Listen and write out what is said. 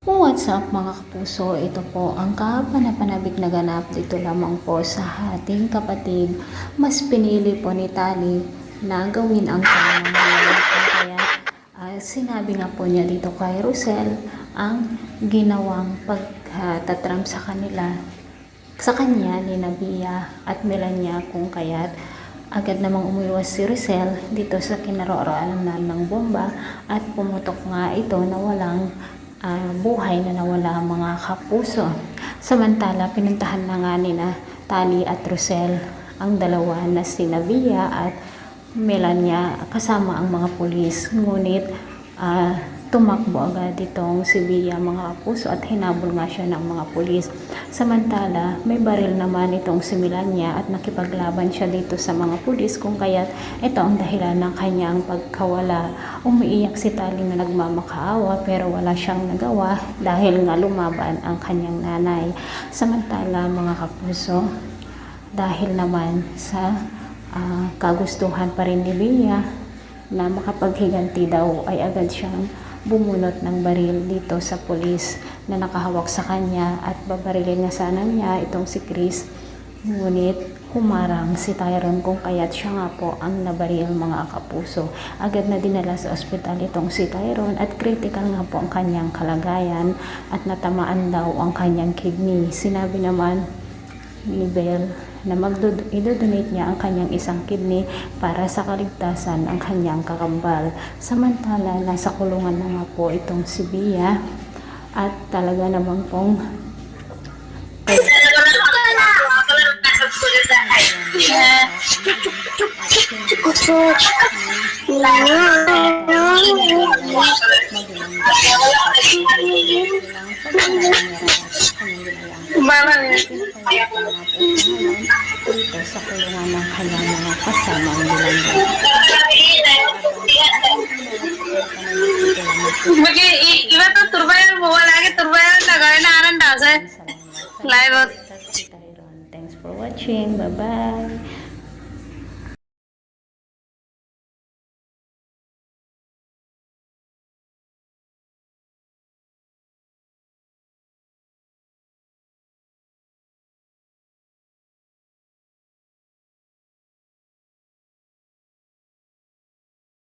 What's up mga kapuso? Ito po ang kapanapanabik na ganap dito lamang po sa ating kapatid. Mas pinili po ni Tali na gawin ang kanyang hiling. Kaya sinabi nga po niya dito kay Rosel ang ginawang pagtatram sa kanila sa kanya ni Nabia at Melania, kung kaya't agad namang umiwas si Rosel dito sa kinaroroonan ng bomba at pumutok nga ito na walang buhay na nawala ang mga kapuso. Samantala, pinuntahan na nga ni na Tali at Rosel ang dalawa na si Nabia at Melania kasama ang mga pulis. Ngunit tumakbo agad itong si Bia mga kapuso at hinabol nga siya ng mga pulis. Samantala, may baril naman itong si Melania at nakipaglaban siya dito sa mga pulis, kung kaya't ito ang dahilan ng kanyang pagkawala. Umiiyak si Tali na nagmamakaawa pero wala siyang nagawa dahil nga lumaban ang kanyang nanay. Samantala mga kapuso, dahil naman sa kagustuhan pa rin ni Bia na makapaghiganti daw, ay agad siyang bumunot ng baril dito sa pulis na nakahawak sa kanya at babarilin nga sana niya itong si Chris. Ngunit humarang si Tyrone, kung kaya't siya nga po ang nabaril mga kapuso. Agad na dinala sa ospital itong si Tyrone at critical nga po ang kanyang kalagayan at natamaan daw ang kanyang kidney. Sinabi naman ni Belle na i-donate niya ang kanyang isang kidney para sa kaligtasan ng kanyang kakambal. Samantala, nasa kulungan na nga po itong si Bia at talaga namang pong dito sa kulungan ng kanyang mga kasamang bilanggo. Iba to turbayan mo, lagi turbayan na gawin na aran dasa. Live out. Thanks for watching. Bye-bye.